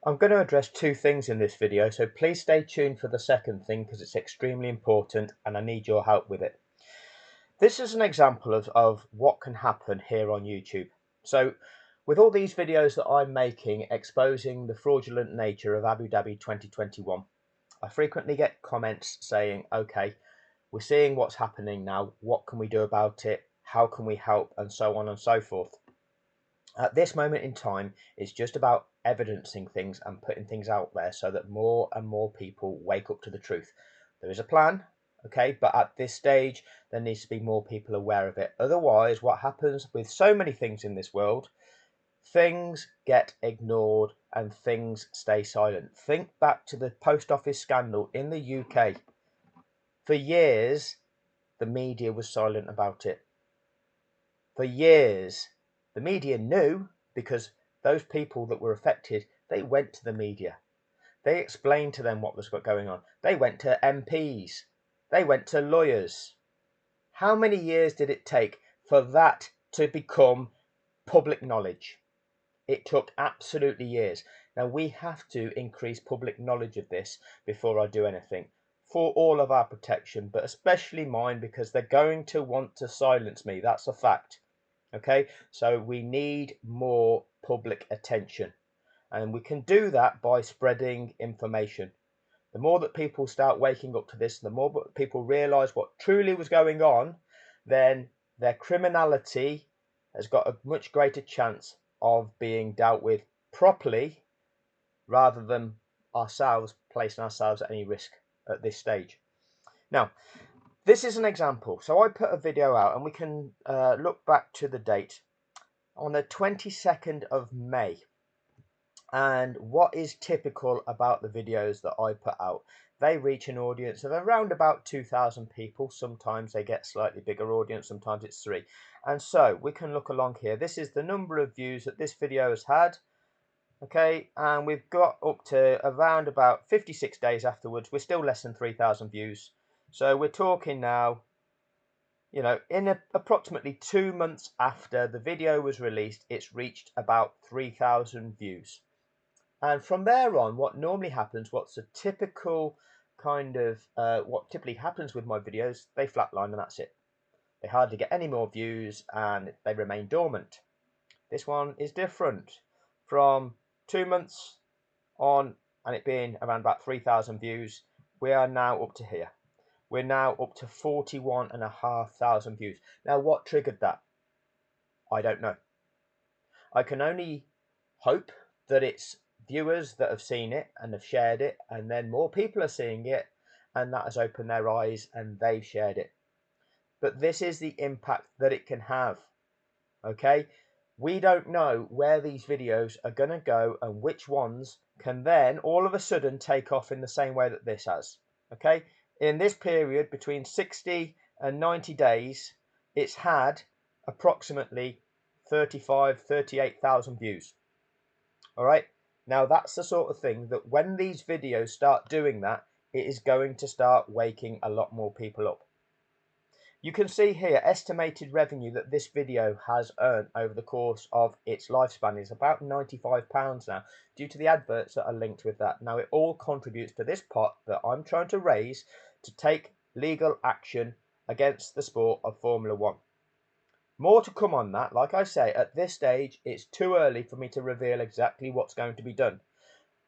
I'm going to address two things in this video, so please stay tuned for the second thing because it's extremely important and I need your help with it. This is an example of what can happen here on YouTube. So with all these videos that I'm making exposing the fraudulent nature of Abu Dhabi 2021, I frequently get comments saying, okay, we're seeing what's happening now, what can we do about it, how can we help, and so on and so forth. At this moment in time, it's just about evidencing things and putting things out there so that more and more people wake up to the truth. There is a plan, okay, but at this stage, there needs to be more people aware of it. Otherwise, what happens with so many things in this world, things get ignored and things stay silent. Think back to the post office scandal in the UK. For years, the media was silent about it. For years, the media knew because those people that were affected, they went to the media. They explained to them what was going on. They went to MPs. They went to lawyers. How many years did it take for that to become public knowledge? It took absolutely years. Now we have to increase public knowledge of this before I do anything for all of our protection, but especially mine because they're going to want to silence me. That's a fact. Okay, so we need more public attention, and we can do that by spreading information. The more that people start waking up to this, the more people realize what truly was going on, then their criminality has got a much greater chance of being dealt with properly rather than ourselves placing ourselves at any risk at this stage. Now, this is an example. So I put a video out and we can look back to the date on the 22nd of May. And what is typical about the videos that I put out? They reach an audience of around about 2,000 people. Sometimes they get slightly bigger audience, sometimes it's 3. And so we can look along here. This is the number of views that this video has had. Okay, and we've got up to around about 56 days afterwards. We're still less than 3,000 views. So we're talking now, in approximately 2 months after the video was released, it's reached about 3,000 views. And from there on, what normally happens, what's a typical kind of, what typically happens with my videos, they flatline and that's it. They hardly get any more views and they remain dormant. This one is different. From 2 months on and it being around about 3,000 views, we are now up to here. We're now up to 41,500 views. Now, what triggered that? I don't know. I can only hope that it's viewers that have seen it and have shared it, and then more people are seeing it, and that has opened their eyes and they've shared it. But this is the impact that it can have. Okay, we don't know where these videos are going to go and which ones can then all of a sudden take off in the same way that this has. Okay, in this period between 60 and 90 days, it's had approximately 38,000 views. All right, now that's the sort of thing that when these videos start doing that, it is going to start waking a lot more people up. You can see here estimated revenue that this video has earned over the course of its lifespan is about £95 now, due to the adverts that are linked with that. Now it all contributes to this pot that I'm trying to raise to take legal action against the sport of Formula One. More to come on that. Like I say, at this stage, it's too early for me to reveal exactly what's going to be done.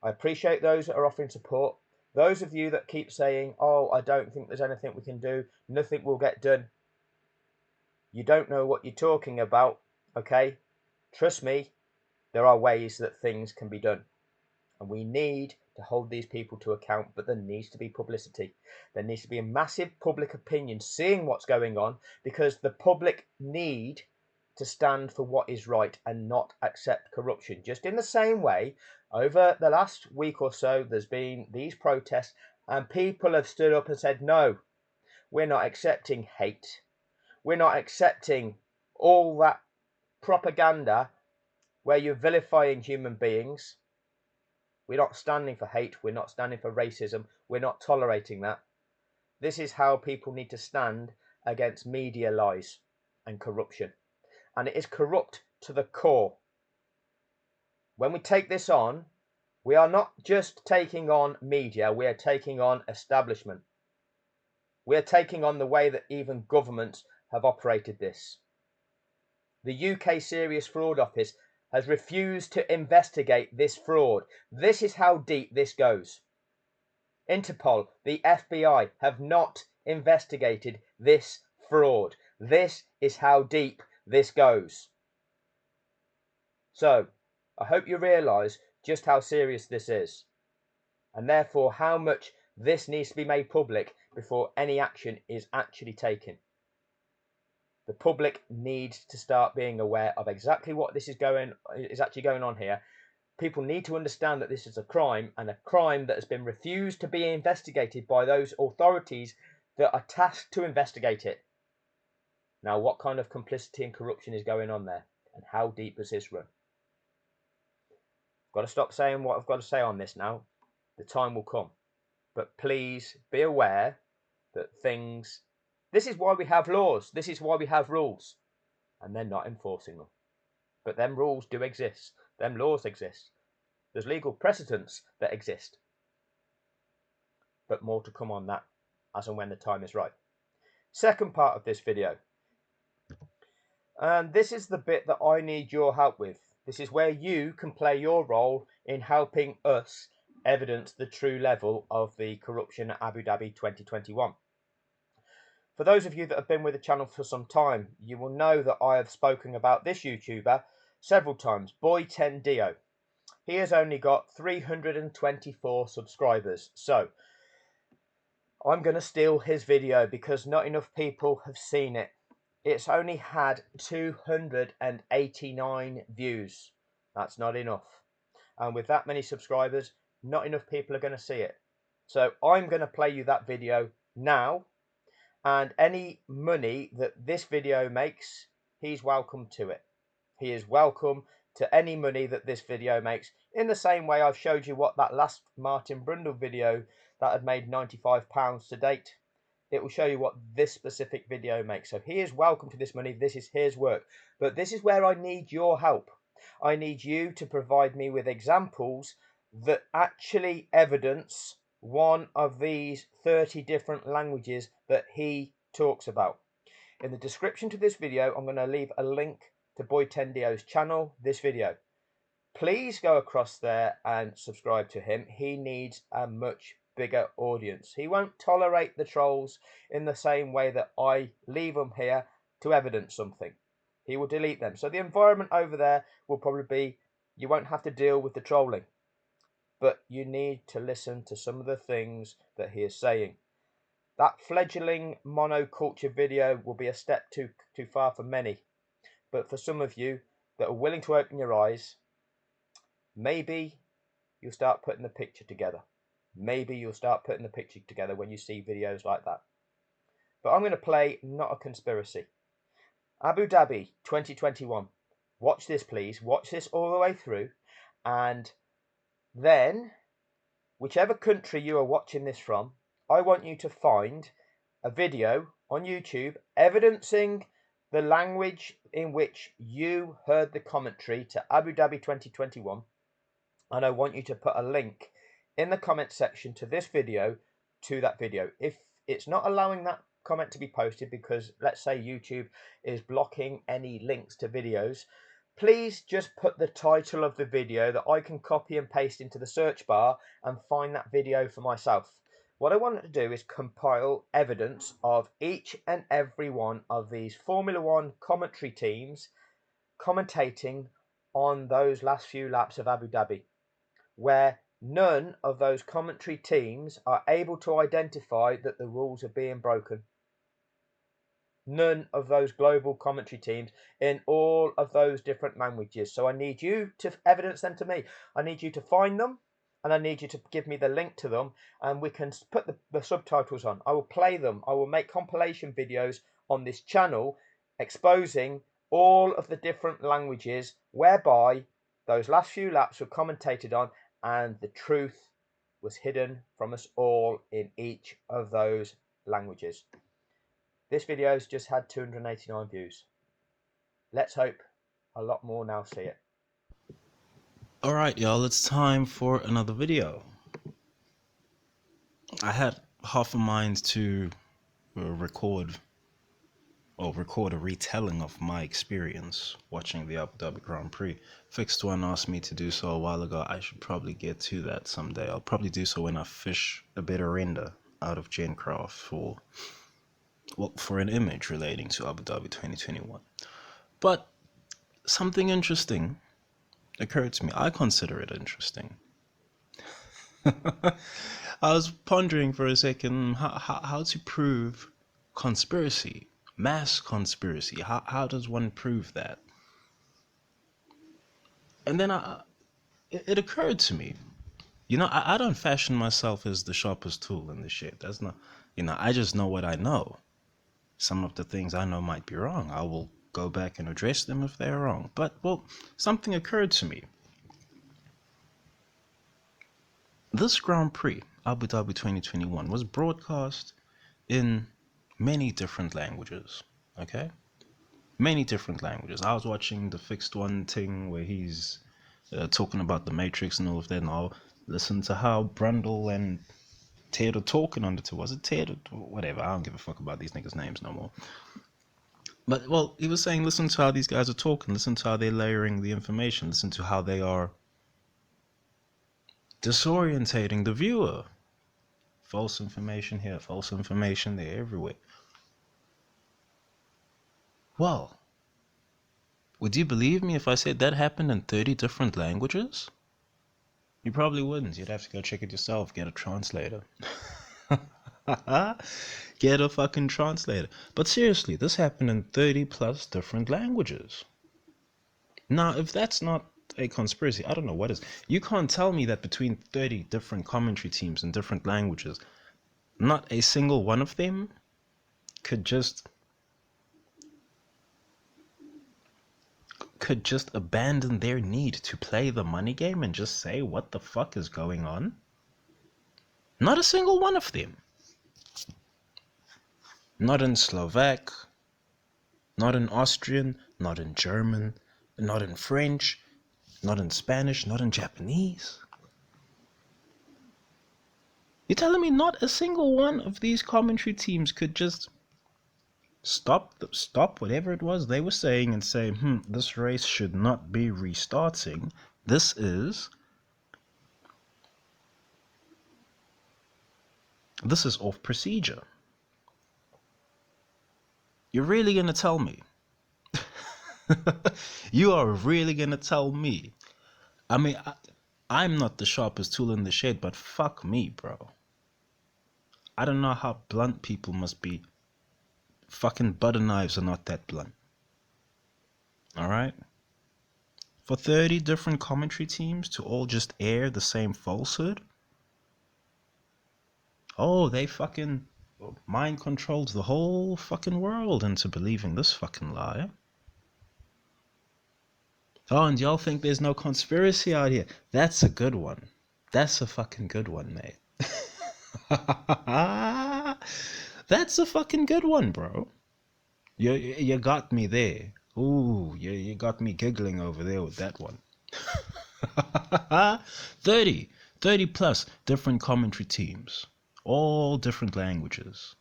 I appreciate those that are offering support. Those of you that keep saying, oh, I don't think there's anything we can do, nothing will get done. You don't know what you're talking about, okay? Trust me, there are ways that things can be done. And we need to hold these people to account, but there needs to be publicity. There needs to be a massive public opinion seeing what's going on, because the public need to stand for what is right and not accept corruption. Just in the same way, over the last week or so, there's been these protests and people have stood up and said, no, we're not accepting hate. We're not accepting all that propaganda where you're vilifying human beings. We're not standing for hate. We're not standing for racism. We're not tolerating that. This is how people need to stand against media lies and corruption. And it is corrupt to the core. When we take this on, We are not just taking on media, we are taking on establishment. We are taking on the way that even governments have operated this. The UK Serious Fraud Office has refused to investigate this fraud. This is how deep this goes. Interpol, the FBI have not investigated this fraud. This is how deep this goes. So, I hope you realise just how serious this is, and therefore how much this needs to be made public before any action is actually taken. The public needs to start being aware of exactly what this is actually going on here. People need to understand that this is a crime, and a crime that has been refused to be investigated by those authorities that are tasked to investigate it. Now, what kind of complicity and corruption is going on there, and how deep does this run? I've got to stop saying what I've got to say on this now. The time will come. But please be aware that this is why we have laws, this is why we have rules, and they're not enforcing them. But them rules do exist, them laws exist. There's legal precedents that exist. But more to come on that as and when the time is right. Second part of this video. And this is the bit that I need your help with. This is where you can play your role in helping us evidence the true level of the corruption at Abu Dhabi 2021. For those of you that have been with the channel for some time, you will know that I have spoken about this YouTuber several times, Boy10Dio. He has only got 324 subscribers. So I'm going to steal his video because not enough people have seen it. It's only had 289 views. That's not enough. And with that many subscribers, not enough people are going to see it. So I'm going to play you that video now. And any money that this video makes, he's welcome to it. He is welcome to any money that this video makes, in the same way I've showed you what that last Martin Brundle video that had made £95 to date. It will show you what this specific video makes. So he is welcome to this money. This is his work. But this is where I need your help. I need you to provide me with examples that actually evidence one of these 30 different languages that he talks about. In the description to this video, I'm going to leave a link to Boy10Dio's channel, this video. Please go across there and subscribe to him. He needs a much bigger audience. He won't tolerate the trolls in the same way that I leave them here to evidence something. He will delete them. So the environment over there will probably be, you won't have to deal with the trolling. But you need to listen to some of the things that he is saying. That fledgling monoculture video will be a step too far for many. But for some of you that are willing to open your eyes, maybe you'll start putting the picture together. Maybe you'll start putting the picture together when you see videos like that. But I'm going to play Not a Conspiracy. Abu Dhabi 2021. Watch this, please. Watch this all the way through. And then, whichever country you are watching this from, I want you to find a video on YouTube evidencing the language in which you heard the commentary to Abu Dhabi 2021. And I want you to put a link in the comment section to this video, to that video. If it's not allowing that comment to be posted because, let's say, YouTube is blocking any links to videos, please just put the title of the video that I can copy and paste into the search bar and find that video for myself. What I want to do is compile evidence of each and every one of these Formula One commentary teams commentating on those last few laps of Abu Dhabi, where none of those commentary teams are able to identify that the rules are being broken. None of those global commentary teams in all of those different languages. So I need you to evidence them to me. I need you to find them, and I need you to give me the link to them, and we can put the subtitles on. I will play them. I will make compilation videos on this channel exposing all of the different languages whereby those last few laps were commentated on, and the truth was hidden from us all in each of those languages. This video's just had 289 views. Let's hope a lot more now see it. Alright, y'all, it's time for another video. I had half a mind to record a retelling of my experience watching the Abu Dhabi Grand Prix. Fixed One asked me to do so a while ago. I should probably get to that someday. I'll probably do so when I fish a better render out of GenCraft for an image relating to Abu Dhabi 2021. But something interesting occurred to me. I consider it interesting. I was pondering for a second how to prove conspiracy, mass conspiracy. How does one prove that? And then it occurred to me, I don't fashion myself as the sharpest tool in the shit. That's not, I just know what I know. Some of the things I know might be wrong. I will go back and address them if they're wrong. But, well, something occurred to me. This Grand Prix, Abu Dhabi 2021, was broadcast in many different languages, okay? Many different languages. I was watching the Fixed One thing where he's talking about the Matrix and all of that, and I'll listen to how Brundle and Ted are talking on the two. Was it Ted or whatever? I don't give a fuck about these niggas' names no more. But, well, he was saying, listen to how these guys are talking, listen to how they're layering the information, listen to how they are disorientating the viewer. False information here, false information there, everywhere. Well, would you believe me if I said that happened in 30 different languages? You probably wouldn't. You'd have to go check it yourself, get a translator. Get a fucking translator. But seriously, this happened in 30 plus different languages. Now, if that's not a conspiracy, I don't know what is. You can't tell me that between 30 different commentary teams in different languages, not a single one of them could just abandon their need to play the money game and just say what the fuck is going on. Not a single one of them. Not in Slovak, not in Austrian, not in German, not in French, not in Spanish, not in Japanese. You're telling me not a single one of these commentary teams could just stop whatever it was they were saying and say, this race should not be restarting. This is off procedure. You're really gonna tell me? You are really gonna tell me? I mean, I'm not the sharpest tool in the shed, but fuck me, bro. I don't know how blunt people must be. Fucking butter knives are not that blunt. Alright? For 30 different commentary teams to all just air the same falsehood? Oh, they fucking mind controlled the whole fucking world into believing this fucking lie. Oh, and y'all think there's no conspiracy out here? That's a good one. That's a fucking good one, mate. That's a fucking good one, bro. You got me there. Ooh, you got me giggling over there with that one. 30 plus different commentary teams, all different languages,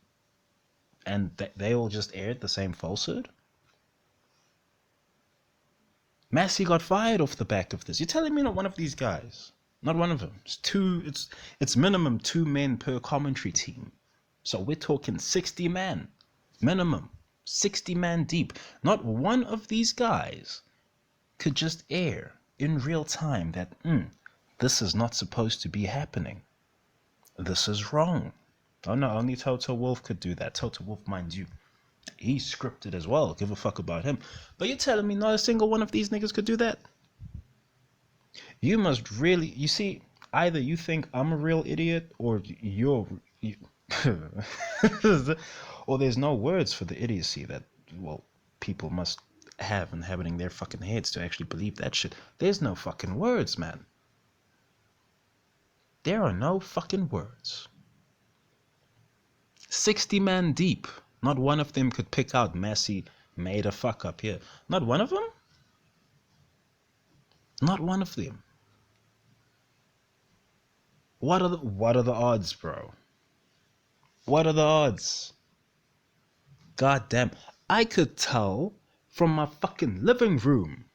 and they all just aired the same falsehood. Massey got fired off the back of this. You're telling me not one of these guys, not one of them. It's minimum 2 men per commentary team. So we're talking 60 man minimum, 60 man deep. Not one of these guys could just air in real time that this is not supposed to be happening. This is wrong. Oh no, only Toto Wolff could do that. Toto Wolff, mind you, he's scripted as well. Give a fuck about him. But you're telling me not a single one of these niggas could do that? You must really, you see, either you think I'm a real idiot or or there's no words for the idiocy that, well, people must have inhabiting their fucking heads to actually believe that shit. There's no fucking words, man. There are no fucking words. 60 man deep. Not one of them could pick out Massey made a fuck up here. Not one of them? Not one of them. What are the odds, bro? What are the odds? God damn. I could tell from my fucking living room.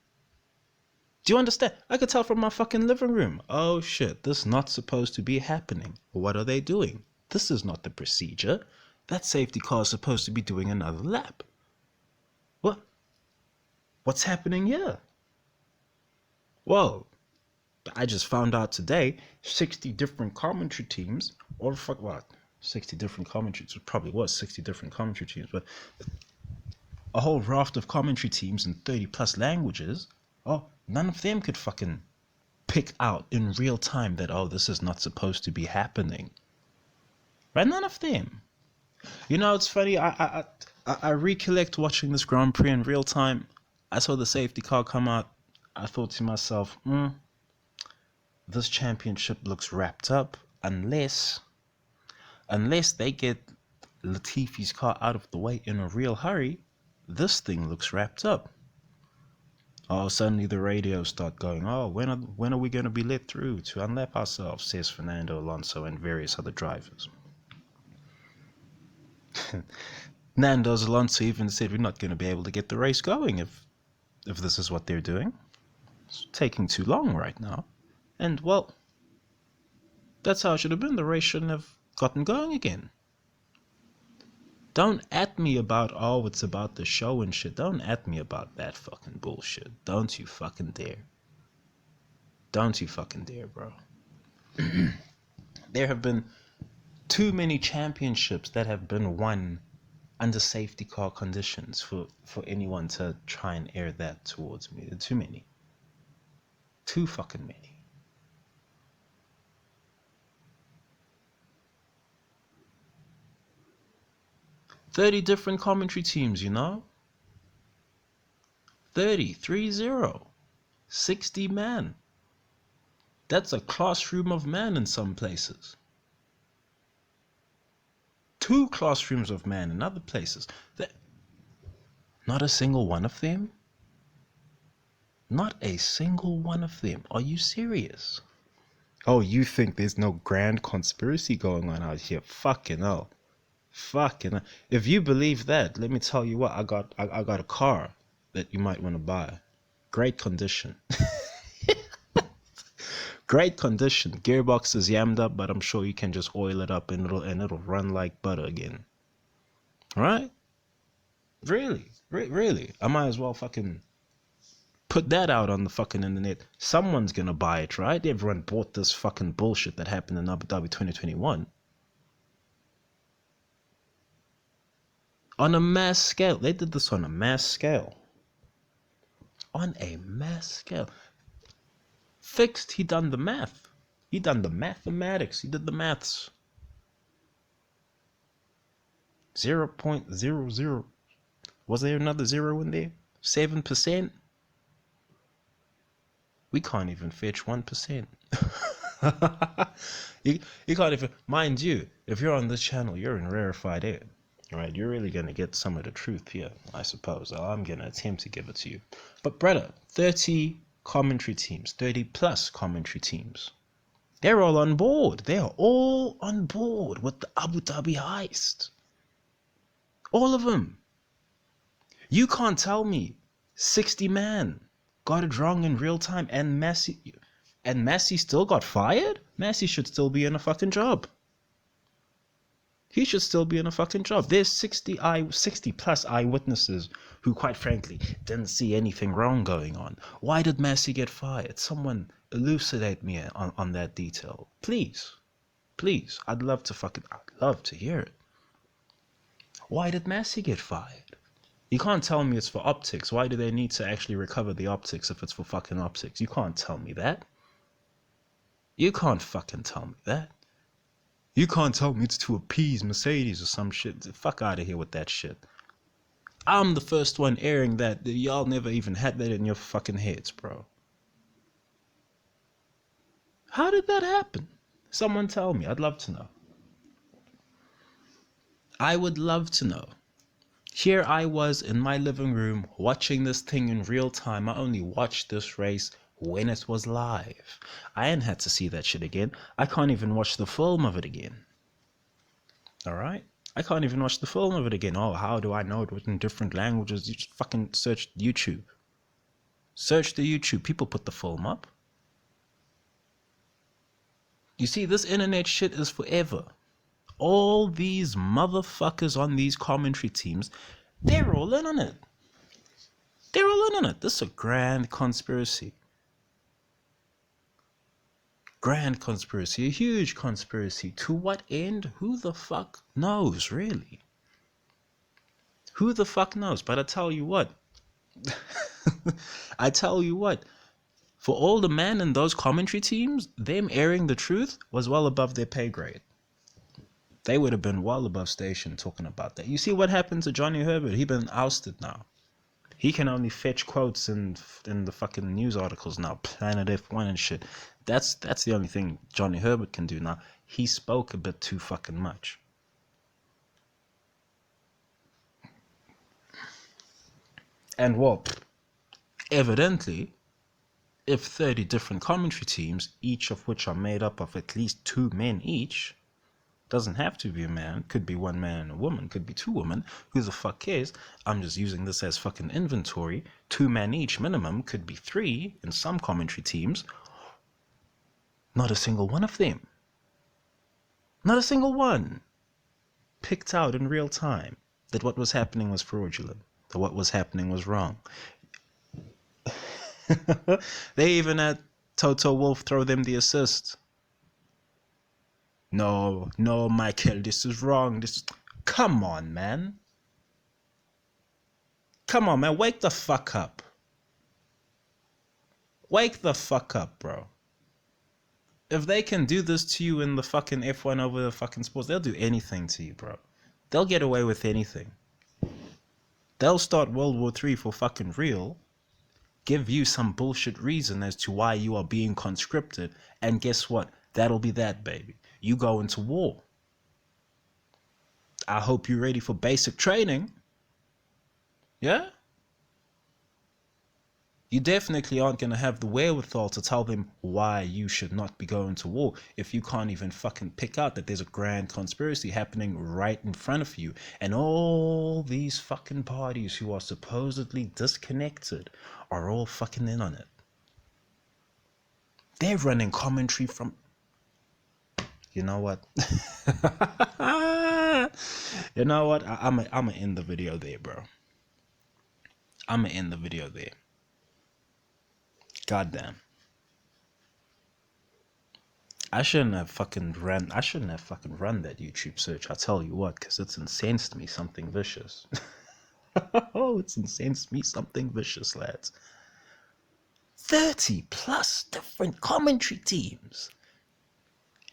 Do you understand? I could tell from my fucking living room. Oh shit, this is not supposed to be happening. What are they doing? This is not the procedure. That safety car is supposed to be doing another lap. What? What's happening here? Whoa. I just found out today 60 different commentary teams, or fuck what? 60 different commentaries. It probably was 60 different commentary teams, but a whole raft of commentary teams in 30 plus languages. Oh, none of them could fucking pick out in real time that, oh, this is not supposed to be happening. Right? None of them. You know, it's funny. I recollect watching this Grand Prix in real time. I saw the safety car come out. I thought to myself, this championship looks wrapped up unless they get Latifi's car out of the way in a real hurry. This thing looks wrapped up. Oh, suddenly the radios start going, oh, when are we going to be let through to unlap ourselves, says Fernando Alonso and various other drivers. Nando Alonso even said we're not going to be able to get the race going if this is what they're doing. It's taking too long right now. And, well, that's how it should have been. The race shouldn't have gotten going again. Don't at me about, oh, it's about the show and shit. Don't at me about that fucking bullshit. Don't you fucking dare. Don't you fucking dare, bro. There have been too many championships that have been won under safety car conditions for anyone to try and air that towards me. Too many. Too fucking many. $30 different commentary teams, you know? 30, 60 man. That's a classroom of man in some places. 2 classrooms of man in other places. Not a single one of them? Not a single one of them. Are you serious? Oh, you think there's no grand conspiracy going on out here? Fucking hell. Fucking hell. If you believe that, let me tell you what, I got a car that you might want to buy. Great condition. Great condition. Gearbox is yammed up, but I'm sure you can just oil it up and it'll run like butter again. Right? Really? Really? I might as well fucking put that out on the fucking internet. Someone's gonna buy it, right? Everyone bought this fucking bullshit that happened in Abu Dhabi 2021. On a mass scale. They did this on a mass scale. On a mass scale. Fixed, he done the math. He done the mathematics. He did the maths. 0.00. Was there another zero in there? 7%? We can't even fetch 1%. you can't even, mind you, if you're on this channel, you're in rarefied air. Right, you're really going to get some of the truth here, I suppose. I'm going to attempt to give it to you. But brother, 30 commentary teams, 30 plus commentary teams. They're all on board. They are all on board with the Abu Dhabi heist. All of them. You can't tell me 60 man got it wrong in real time and Massey still got fired? Massey should still be in a fucking job. He should still be in a fucking job. There's 60 plus eyewitnesses who, quite frankly, didn't see anything wrong going on. Why did Massey get fired? Someone elucidate me on that detail. Please. Please. I'd love to hear it. Why did Massey get fired? You can't tell me it's for optics. Why do they need to actually recover the optics if it's for fucking optics? You can't tell me that. You can't fucking tell me that. You can't tell me it's to appease Mercedes or some shit. Fuck out of here with that shit. I'm the first one airing that. Y'all never even had that in your fucking heads, bro. How did that happen? Someone tell me. I'd love to know. I would love to know. Here I was in my living room watching this thing in real time. I only watched this race when it was live. I ain't had to see that shit again. I can't even watch the film of it again. Alright? I can't even watch the film of it again. Oh, how do I know it was in different languages? You just fucking search YouTube. Search the YouTube. People put the film up. You see, this internet shit is forever. All these motherfuckers on these commentary teams, they're all in on it. They're all in on it. This is a grand conspiracy. Grand conspiracy, a huge conspiracy. To what end? Who the fuck knows, really? Who the fuck knows? But I tell you what. For all the men in those commentary teams, them airing the truth was well above their pay grade. They would have been well above station talking about that. You see what happened to Johnny Herbert? He been ousted now. He can only fetch quotes in the fucking news articles now, Planet F1 and shit. That's the only thing Johnny Herbert can do now. He spoke a bit too fucking much. And well, evidently, if 30 different commentary teams, each of which are made up of at least 2 men each, doesn't have to be a man, could be 1 man and a woman, could be 2 women, who the fuck cares? I'm just using this as fucking inventory. 2 men each minimum, could be 3 in some commentary teams. Not a single one of them. Not a single one picked out in real time that what was happening was fraudulent, that what was happening was wrong. They even had Toto Wolff throw them the assist. No, Michael, this is wrong. Come on, man. Come on, man. Wake the fuck up. Wake the fuck up, bro. If they can do this to you in the fucking F1 over the fucking sports, they'll do anything to you, bro. They'll get away with anything. They'll start World War III for fucking real. Give you some bullshit reason as to why you are being conscripted. And guess what? That'll be that, baby. You go into war. I hope you're ready for basic training. Yeah? You definitely aren't going to have the wherewithal to tell them why you should not be going to war if you can't even fucking pick out that there's a grand conspiracy happening right in front of you. And all these fucking parties who are supposedly disconnected are all fucking in on it. They're running commentary from... You know what? You know what? I'm gonna end the video there, bro. I'm gonna end the video there. Goddamn. I shouldn't have fucking run that YouTube search. I'll tell you what, because it's incensed me something vicious. Oh, it's incensed me something vicious, lads. 30 plus different commentary teams.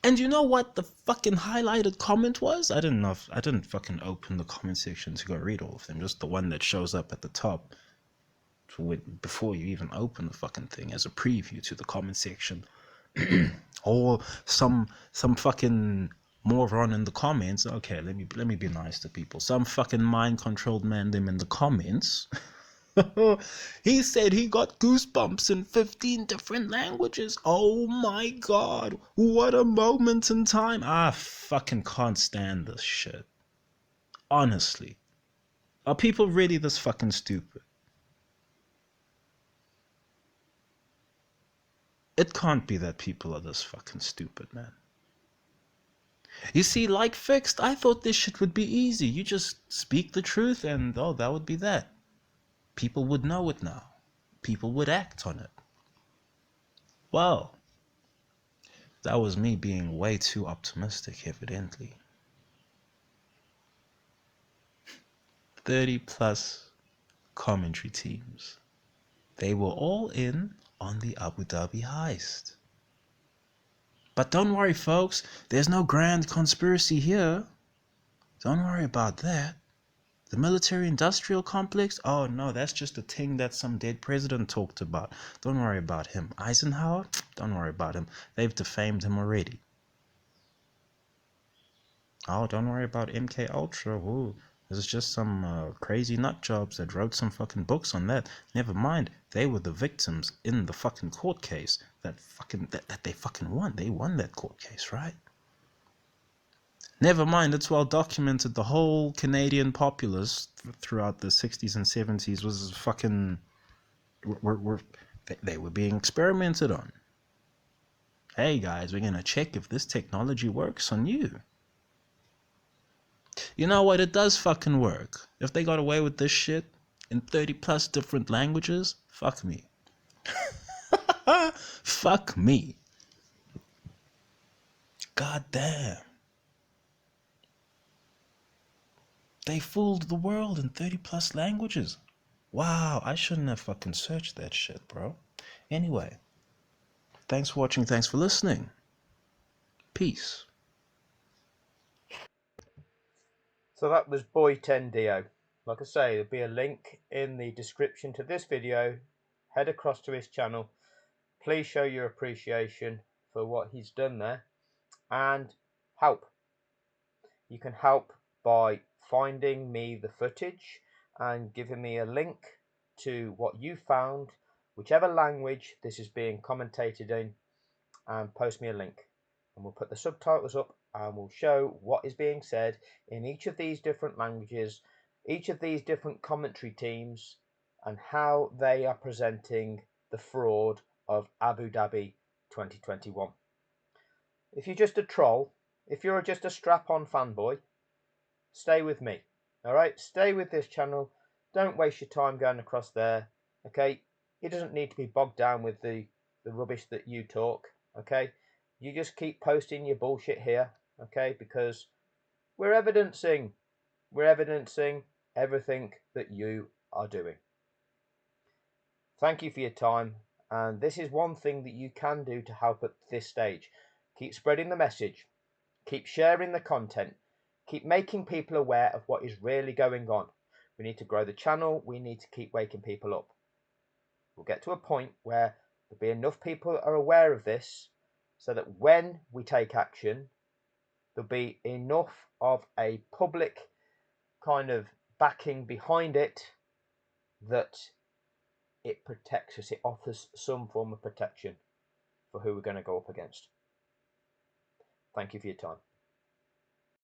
And you know what the fucking highlighted comment was? I didn't fucking open the comment section to go read all of them. Just the one that shows up at the top before you even open the fucking thing as a preview to the comment section. Or some fucking moron in the comments. Okay, let me be nice to people. Some fucking mind-controlled man them in the comments. He said he got goosebumps in 15 different languages. Oh my god, what a moment in time. I fucking can't stand this shit. Honestly. Are people really this fucking stupid? It can't be that people are this fucking stupid, man. You see, like Fixed, I thought this shit would be easy. You just speak the truth and, oh, that would be that. People would know it now. People would act on it. Well, that was me being way too optimistic, evidently. 30 plus commentary teams. They were all in on the Abu Dhabi heist. But don't worry, folks. There's no grand conspiracy here. Don't worry about that. The military-industrial complex? Oh no, that's just a thing that some dead president talked about. Don't worry about him. Eisenhower? Don't worry about him. They've defamed him already. Oh, don't worry about MK Ultra. Ooh. There's just some crazy nut jobs that wrote some fucking books on that. Never mind, they were the victims in the fucking court case that they fucking won. They won that court case, right? Never mind, it's well documented. The whole Canadian populace throughout the 60s and 70s was fucking they were being experimented on. Hey guys, we're gonna check if this technology works on you. You know what? It does fucking work. If they got away with this shit in 30 plus different languages, fuck me. Fuck me. God damn. They fooled the world in 30 plus languages. Wow, I shouldn't have fucking searched that shit, bro. Anyway, thanks for watching, thanks for listening. Peace. So that was Boy10Dio. Like I say, there'll be a link in the description to this video. Head across to his channel. Please show your appreciation for what he's done there and help. You can help by finding me the footage and giving me a link to what you found, whichever language this is being commentated in, and post me a link. And we'll put the subtitles up and we'll show what is being said in each of these different languages, each of these different commentary teams, and how they are presenting the fraud of Abu Dhabi 2021. If you're just a troll, if you're just a strap-on fanboy, stay with me. Alright, stay with this channel. Don't waste your time going across there. Okay, it doesn't need to be bogged down with the rubbish that you talk. Okay, you just keep posting your bullshit here. Okay, because we're evidencing everything that you are doing. Thank you for your time, and this is one thing that you can do to help at this stage. Keep spreading the message, keep sharing the content, keep making people aware of what is really going on. We need to grow the channel, we need to keep waking people up. We'll get to a point where there'll be enough people are aware of this so that when we take action, there'll be enough of a public kind of backing behind it that it protects us, it offers some form of protection for who we're going to go up against. Thank you for your time.